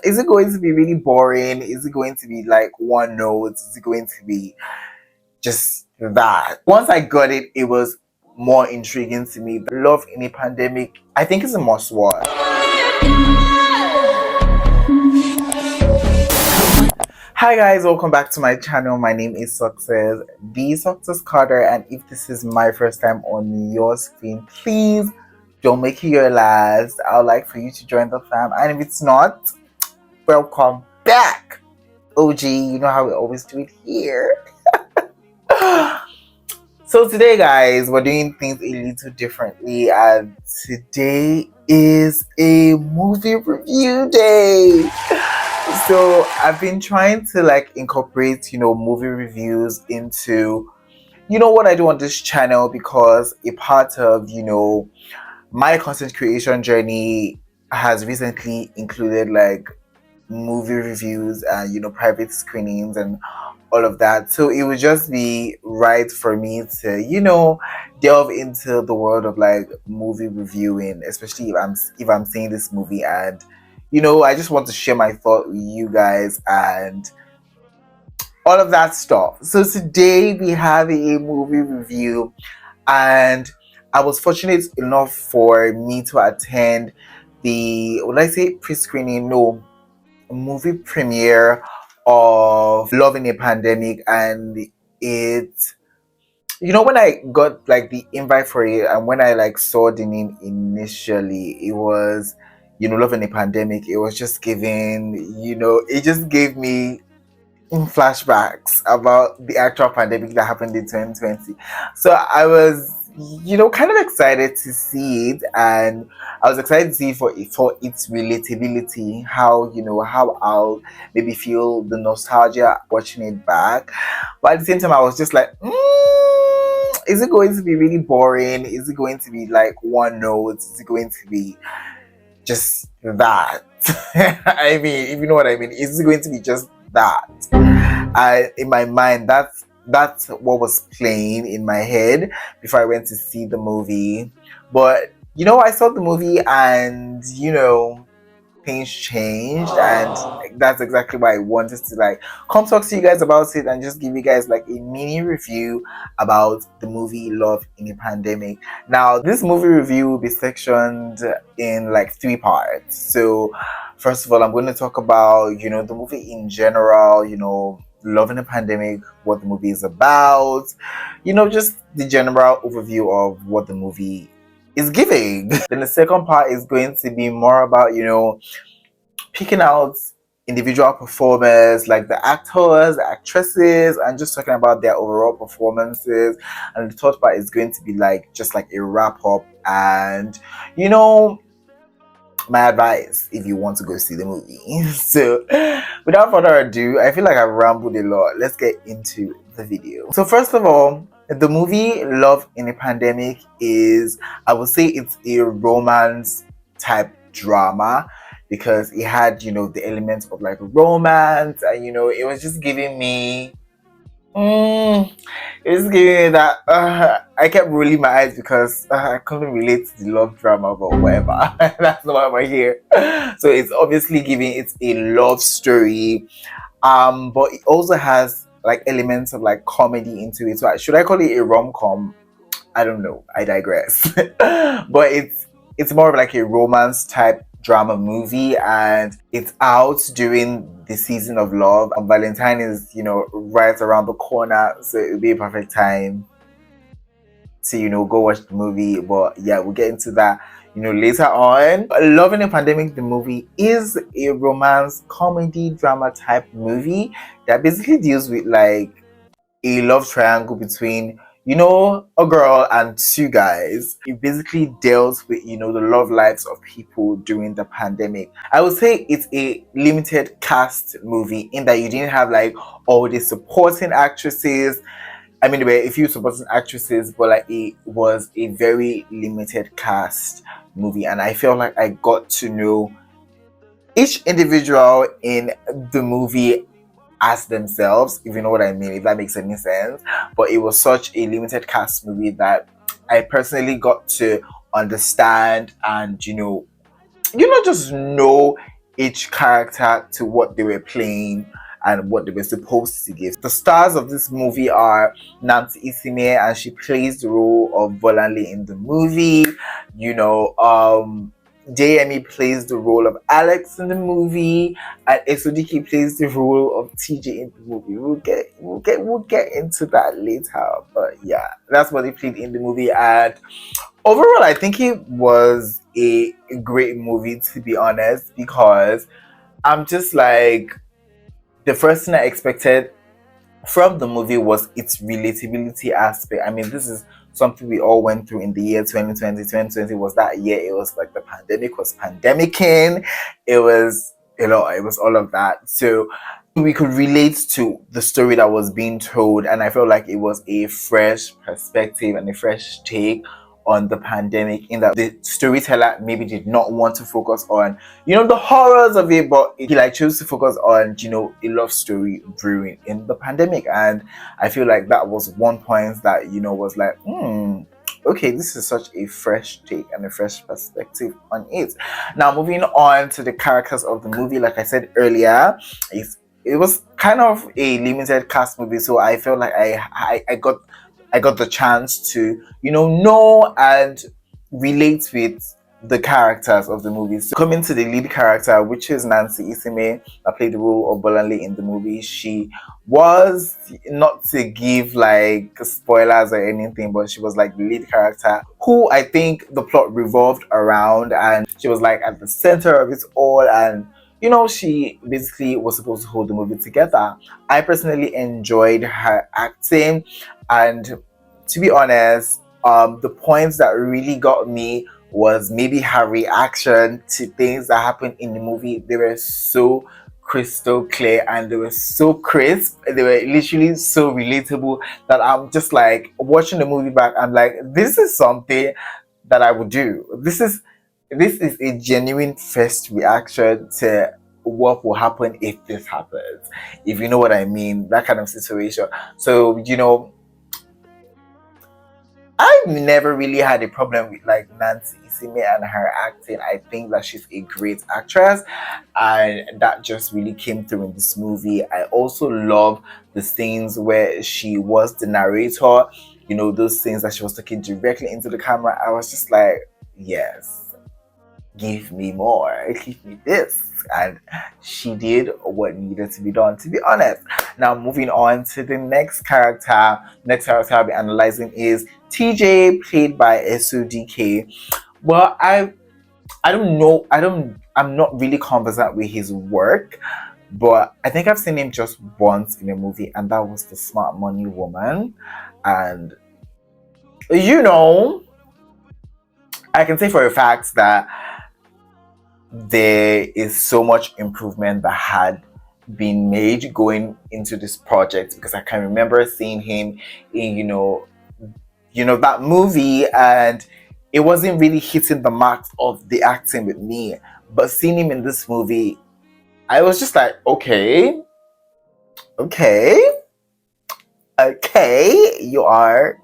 Is it going to be really boring? Is it going to be like one note? Is it going to be just that? Once I got it, it was more intriguing to me. Love in a Pandemic, I think, is a must watch. Hi guys, welcome back to my channel. My name is Success, the Success Carter, and if this is my first time on your screen, please don't make it your last. I would like for you to join the fam, and if it's not, welcome back. OG, you know how we always do it here. So today, guys, we're doing things a little differently, and today is a movie review day. So I've been trying to like incorporate, movie reviews into, what I do on this channel, because a part of, my content creation journey has recently included like movie reviews and, private screenings and all of that. So it would just be right for me to, delve into the world of like movie reviewing, especially if I'm seeing this movie and I just want to share my thought with you guys and all of that stuff. So today we have a movie review, and I was fortunate enough for me to attend the, would I say pre-screening? No, movie premiere of Love in a Pandemic. And it, when I got like the invite for it and when I like saw the name initially, it was Love in a Pandemic. It was just giving, it just gave me flashbacks about the actual pandemic that happened in 2020. So I was, kind of excited to see it, and I was excited to see for its relatability, how I'll maybe feel the nostalgia watching it back. But at the same time, I was just like, is it going to be really boring? Is it going to be like one note? Is it going to be just that? I mean, if you know what I mean, is it going to be just that? In my mind, that's what was playing in my head before I went to see the movie. But I saw the movie, and things changed, and that's exactly why I wanted to like come talk to you guys about it and just give you guys like a mini review about the movie Love in a Pandemic. Now, this movie review will be sectioned in like 3 parts. So first of all, I'm going to talk about the movie in general, Love in a Pandemic, what the movie is about, just the general overview of what the movie is giving. Then the second part is going to be more about picking out individual performers, like the actors, the actresses, and just talking about their overall performances. And the third part is going to be like just like a wrap up and my advice if you want to go see the movie. So without further ado, I feel like I've rambled a lot. Let's get into the video. So first of all, the movie Love in a Pandemic is, I would say, it's a romance type drama, because it had the elements of like romance, and it was just giving me it was giving me that I kept rolling my eyes because I couldn't relate to the love drama, but whatever. That's not why I'm here. So it's obviously giving, it's a love story, but it also has like elements of like comedy into it. So should I call it a rom-com? I don't know, I digress. But it's more of like a romance type drama movie, and it's out during the season of love. Valentine is right around the corner, so it'll be a perfect time to go watch the movie. But yeah, we'll get into that later on. Love in a Pandemic, the movie, is a romance comedy drama type movie that basically deals with like a love triangle between a girl and 2 guys. It basically deals with the love lives of people during the pandemic. I would say it's a limited cast movie in that you didn't have like all the supporting actresses. I mean, there were a few supporting actresses, but like it was a very limited cast movie, and I felt like I got to know each individual in the movie as themselves, if you know what I mean, if that makes any sense. But it was such a limited cast movie that I personally got to understand and just know each character to what they were playing and what they were supposed to give. The stars of this movie are Nancy Isime, and she plays the role of Bolanle in the movie. You know, Deyemi plays the role of Alex in the movie, and Eso Dike plays the role of TJ in the movie. We'll get into that later. But yeah, that's what they played in the movie. And overall, I think it was a great movie, to be honest, because I'm just like, the first thing I expected from the movie was its relatability aspect. I mean, this is something we all went through in the year 2020. 2020 was that year. It was like the pandemic was pandemicing. It was, it was all of that. So we could relate to the story that was being told, and I felt like it was a fresh perspective and a fresh take on the pandemic, in that the storyteller maybe did not want to focus on the horrors of it, but he like chose to focus on a love story brewing in the pandemic. And I feel like that was one point that was like, okay, this is such a fresh take and a fresh perspective on it. Now, moving on to the characters of the movie, like I said earlier, it was kind of a limited cast movie, so I felt like I got the chance to know and relate with the characters of the movie. So coming to the lead character, which is Nancy Isime, that played the role of Bolanle in the movie. She was, not to give like spoilers or anything, but she was like the lead character who I think the plot revolved around, and she was like at the center of it all. And she basically was supposed to hold the movie together. I personally enjoyed her acting, and to be honest, the points that really got me was maybe her reaction to things that happened in the movie. They were so crystal clear and they were so crisp. They were literally so relatable that I'm just like watching the movie back. I'm like, this is something that I would do. This is a genuine first reaction to what will happen if this happens, if you know what I mean, that kind of situation. So I've never really had a problem with like Nancy Isime and her acting. I think that she's a great actress, and that just really came through in this movie. I also love the scenes where she was the narrator, those scenes that she was looking directly into the camera. I was just like, yes, give me more, give me this. And she did what needed to be done, to be honest. Now, moving on to the next character I'll be analyzing is TJ, played by Eso Dike. Well, I don't know, I'm not really conversant with his work, but I think I've seen him just once in a movie, and that was The Smart Money Woman. And I can say for a fact that there is so much improvement that had been made going into this project, because I can remember seeing him in that movie, and it wasn't really hitting the marks of the acting with me. But seeing him in this movie, I was just like, okay, you are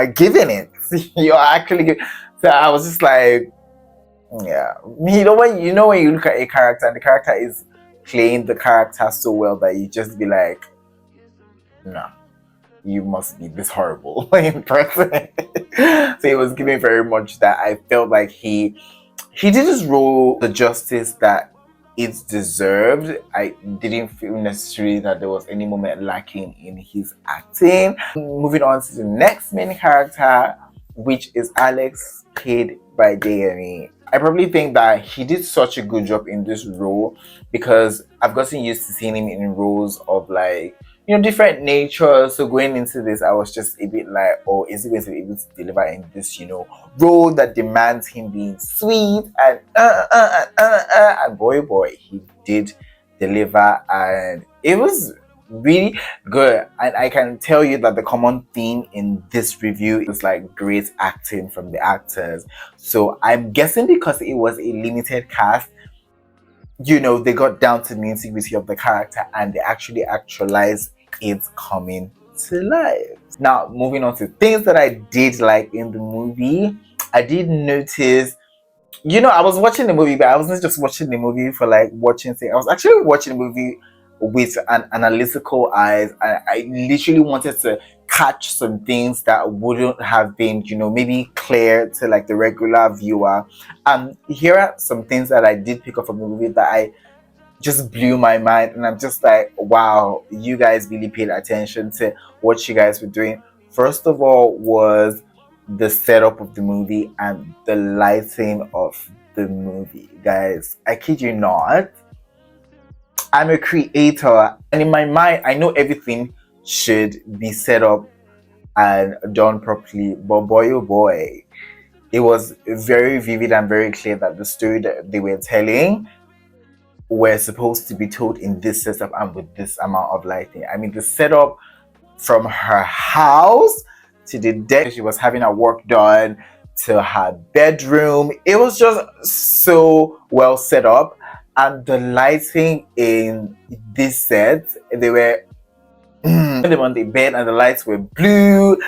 giving it. You are actually giving. So I was just like, yeah, when you look at a character and the character is playing the character so well that you just be like, no, you must be this horrible in person. So it was giving very much that. I felt like he did his role the justice that it deserved. I didn't feel necessarily that there was any moment lacking in his acting. Moving on to the next main character, which is Alex, played by Deyemi. I probably think that he did such a good job in this role, because I've gotten used to seeing him in roles of like different nature. So going into this, I was just a bit like, oh, is he going to be able to deliver in this role that demands him being sweet and and boy, he did deliver, and it was really good. And I can tell you that the common theme in this review is like great acting from the actors. So I'm guessing because it was a limited cast, they got down to the nitty-gritty of the character and they actually actualized it coming to life. Now, moving on to things that I did like in the movie, I did notice I was watching the movie, but I wasn't just watching the movie for like watching things. I was actually watching the movie with an analytical eyes. I literally wanted to catch some things that wouldn't have been, maybe clear to like the regular viewer. Here are some things that I did pick up from the movie that I just blew my mind, and I'm just like, wow, you guys really paid attention to what you guys were doing. First of all was the setup of the movie and the lighting of the movie. Guys, I kid you not, I'm a creator, and in my mind I know everything should be set up and done properly, but boy oh boy, it was very vivid and very clear that the story that they were telling were supposed to be told in this setup and with this amount of lighting. I mean, the setup from her house to the deck she was having her work done to her bedroom, it was just so well set up. And the lighting in this set, they were them on the bed and the lights were blue.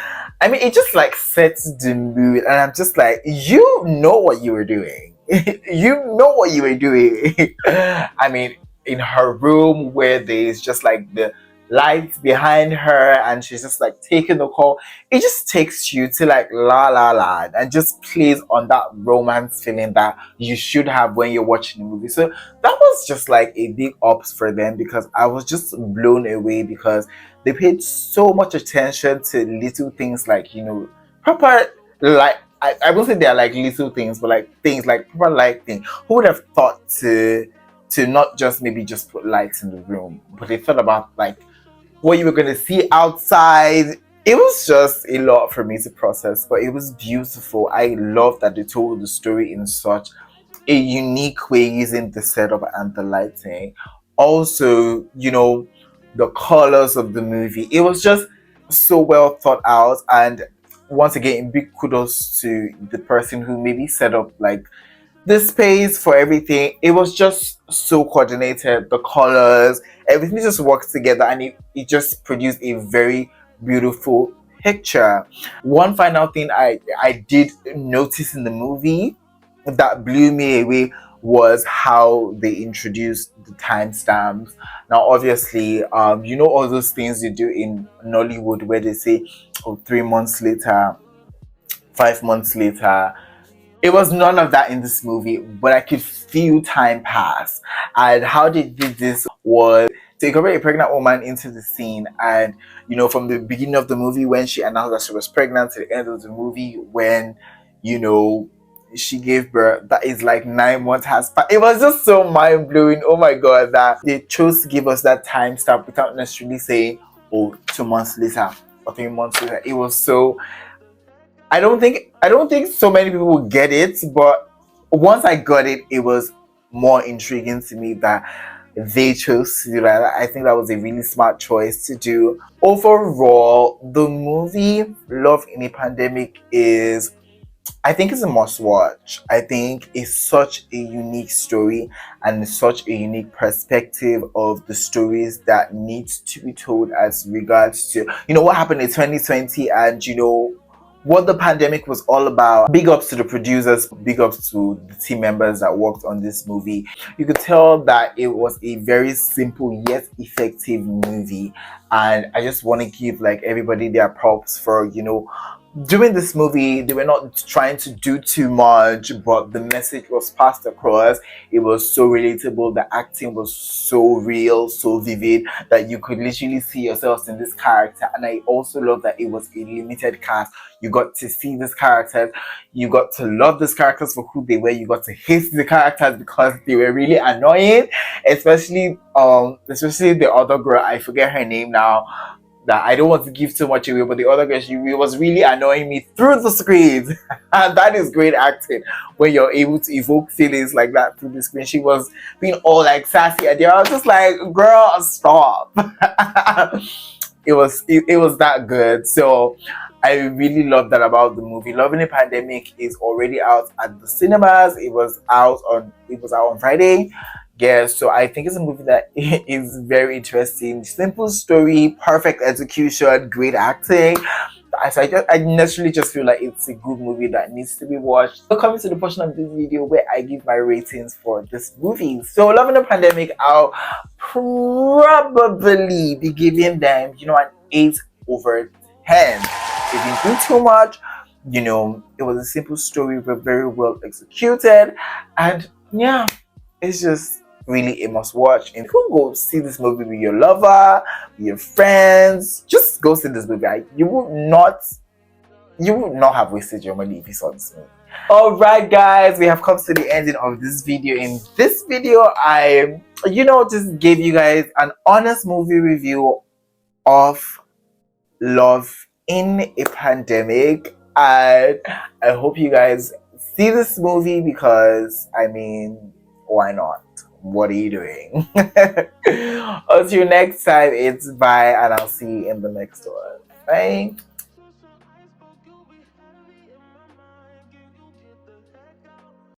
I mean, it just like sets the mood, and I'm just like, you know what you were doing. You know what you were doing. I mean, in her room where there's just like the lights behind her and she's just like taking the call, it just takes you to like La La Land and just plays on that romance feeling that you should have when you're watching the movie. So that was just like a big ups for them, because I was just blown away, because they paid so much attention to little things like, proper, like, I won't say they're like little things, but like things like proper lighting. Who would have thought to not just maybe just put lights in the room, but they thought about like what you were going to see outside. It was just a lot for me to process, but it was beautiful. I love that they told the story in such a unique way using the setup and the lighting. Also, the colors of the movie. It was just so well thought out. And once again, big kudos to the person who maybe set up like the space for everything. It was just so coordinated. The colors, everything just worked together, and it just produced a very beautiful picture. One final thing I did notice in the movie that blew me away was how they introduced the timestamps. Now, obviously, all those things you do in Nollywood where they say, oh, 3 months later, 5 months later. It was none of that in this movie, but I could feel time pass. And how they did this was to incorporate a pregnant woman into the scene. And, from the beginning of the movie when she announced that she was pregnant to the end of the movie when, she gave birth, that is like 9 months has passed. It was just so mind blowing. Oh my god, that they chose to give us that time stamp without necessarily saying, oh, 2 months later or 3 months later. It was so, I don't think so many people will get it, but once I got it, it was more intriguing to me that they chose to do that. I think that was a really smart choice to do. Overall, the movie Love in a Pandemic is, I think it's a must watch. I think it's such a unique story and such a unique perspective of the stories that needs to be told as regards to, what happened in 2020 and, what the pandemic was all about. Big ups to the producers, big ups to the team members that worked on this movie. You could tell that it was a very simple yet effective movie, and I just want to give like everybody their props for, doing this movie. They were not trying to do too much, but the message was passed across. It was so relatable. The acting was so real, so vivid that you could literally see yourselves in this character. And I also love that it was a limited cast. You got to see these characters. You got to love these characters for who they were. You got to hate the characters because they were really annoying, especially the other girl. I forget her name now, that I don't want to give too much away, but the other girl, she was really annoying me through the screen. And that is great acting when you're able to evoke feelings like that through the screen. She was being all like sassy, and I was just like, girl, stop. It was that good. So I really love that about the movie. Love in a Pandemic is already out at the cinemas. It was out on Friday. Yeah, so I think it's a movie that is very interesting. Simple story, perfect execution, great acting. I naturally just feel like it's a good movie that needs to be watched. So coming to the portion of this video where I give my ratings for this movie. So Love in the Pandemic, I'll probably be giving them, an 8/10. They didn't do too much. It was a simple story but very well executed, and yeah, it's just really a must watch. And if you go see this movie with your lover, with your friends, just go see this movie. You would not have wasted your money if you saw this movie. Alright guys, we have come to the ending of this video. In this video, I just gave you guys an honest movie review of Love in a Pandemic, and I hope you guys see this movie because, I mean, why not? What are you doing? Until next time, it's bye, and I'll see you in the next one. Bye.